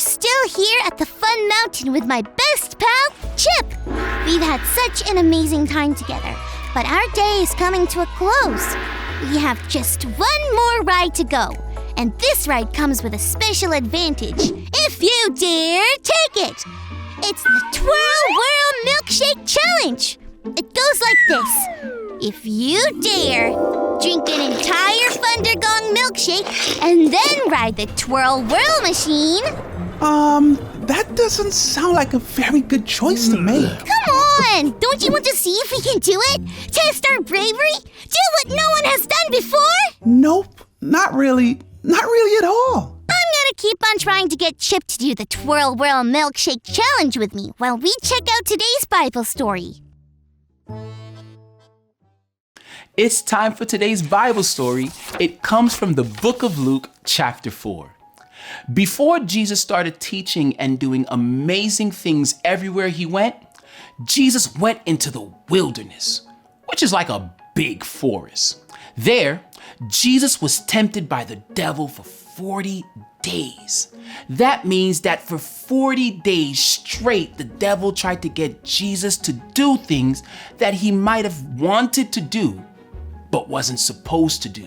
still here at the Fun Mountain with my best pal, Chip. We've had such an amazing time together, but our day is coming to a close. We have just one more ride to go, and this ride comes with a special advantage. If you dare, take it! It's the Twirl Whirl Milkshake Challenge. It goes like this. If you dare, drink an entire Thundergong milkshake and then ride the Twirl Whirl machine. That doesn't sound like a very good choice to make. Come on! Don't you want to see if we can do it? Test our bravery? Do what no one has done before? Nope, not really. Not really at all. I'm gonna keep on trying to get Chip to do the Twirl Whirl Milkshake Challenge with me while we check out today's Bible story. It's time for today's Bible story. It comes from the book of Luke, chapter 4. Before Jesus started teaching and doing amazing things everywhere he went, Jesus went into the wilderness, which is like a big forest. There, Jesus was tempted by the devil for 40 days. That means that for 40 days straight, the devil tried to get Jesus to do things that he might have wanted to do, but wasn't supposed to do.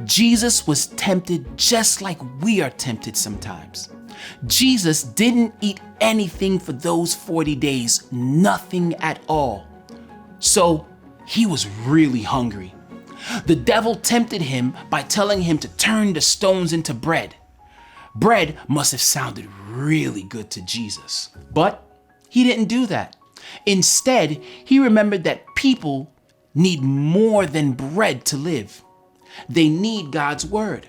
Jesus was tempted just like we are tempted sometimes. Jesus didn't eat anything for those 40 days, nothing at all. So he was really hungry. The devil tempted him by telling him to turn the stones into bread. Bread must have sounded really good to Jesus, but he didn't do that. Instead, he remembered that people need more than bread to live. They need God's word.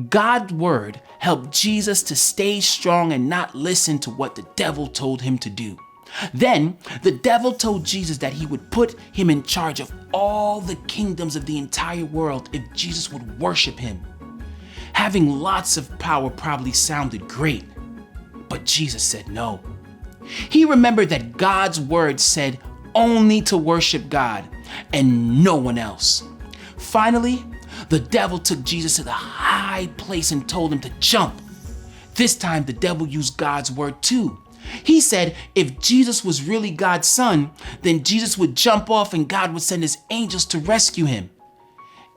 God's word helped Jesus to stay strong and not listen to what the devil told him to do. Then the devil told Jesus that he would put him in charge of all the kingdoms of the entire world if Jesus would worship him. Having lots of power probably sounded great, but Jesus said no. He remembered that God's word said only to worship God and no one else. Finally, the devil took Jesus to the high place and told him to jump. This time the devil used God's word too. He said if Jesus was really God's son, then Jesus would jump off and God would send his angels to rescue him.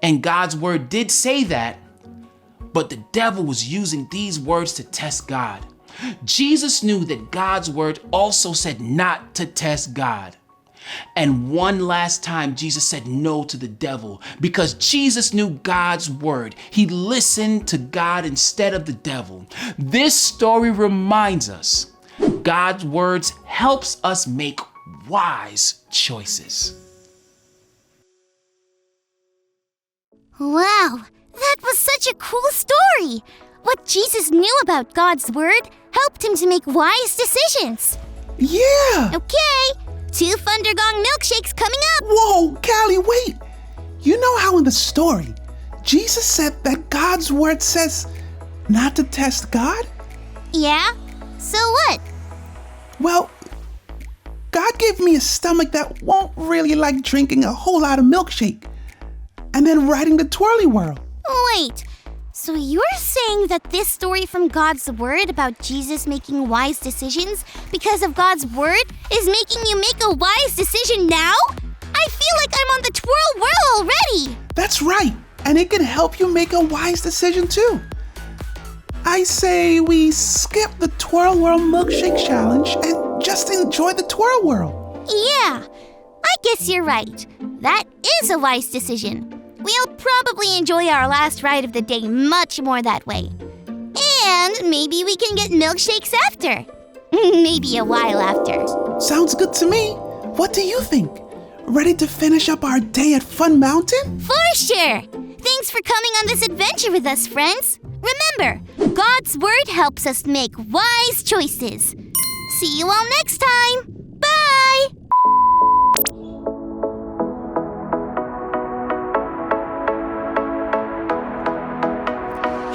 And God's word did say that, but the devil was using these words to test God. Jesus knew that God's word also said not to test God. And one last time, Jesus said no to the devil because Jesus knew God's word. He listened to God instead of the devil. This story reminds us God's words helps us make wise choices. Wow, that was such a cool story. What Jesus knew about God's word helped him to make wise decisions. Yeah! Okay, 2 Thundergong milkshakes coming up. Whoa, Callie, wait! You know how in the story, Jesus said that God's word says not to test God? Yeah? So what? Well, God gave me a stomach that won't really like drinking a whole lot of milkshake and then riding the twirly whirl. Wait, so you're saying that this story from God's word about Jesus making wise decisions because of God's word is making you make a wise decision now? I feel like I'm on the twirl whirl already. That's right, and it can help you make a wise decision too. I say we skip the Twirl Whirl Milkshake Challenge and just enjoy the Twirl Whirl. Yeah, I guess you're right. That is a wise decision. We'll probably enjoy our last ride of the day much more that way. And maybe we can get milkshakes after. Maybe a while after. Sounds good to me. What do you think? Ready to finish up our day at Fun Mountain? For sure! Thanks for coming on this adventure with us, friends. Remember, God's word helps us make wise choices. See you all next time. Bye!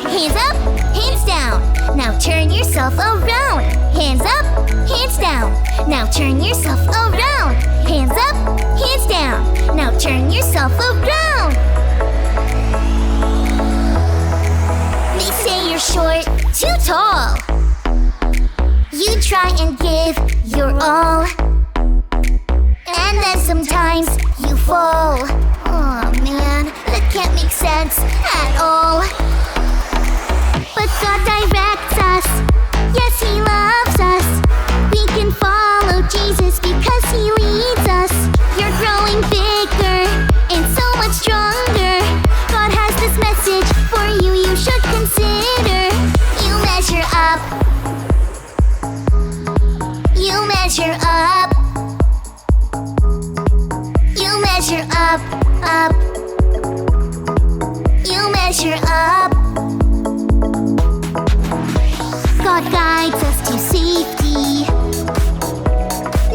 Hands up, hands down. Now turn yourself around. Hands up, hands down. Now turn yourself around. Hands up, hands down. Now turn yourself around. They say you're short, too tall. try and give your all, and then sometimes you fall. Oh man, that can't make sense at all. But God directs us. Yes, He loves us. We can follow Jesus because He leads us. You're growing bigger and so much stronger. God has this message for you, you should consider. You measure up. You measure up. You measure up, up. You measure up. God guides us to safety.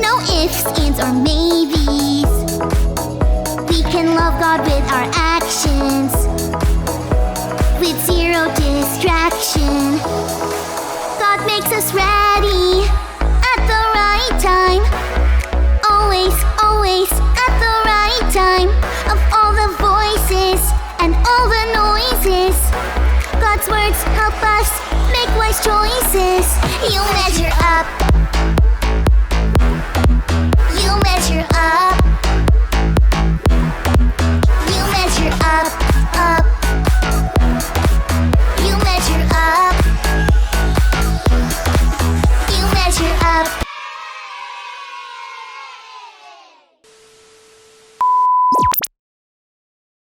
No ifs, ands, or maybes. We can love God with our actions, with zero distraction. God makes us ready at the right time. Always, always at the right time. Of all the voices and all the noises, God's words help us make wise choices. You measure up.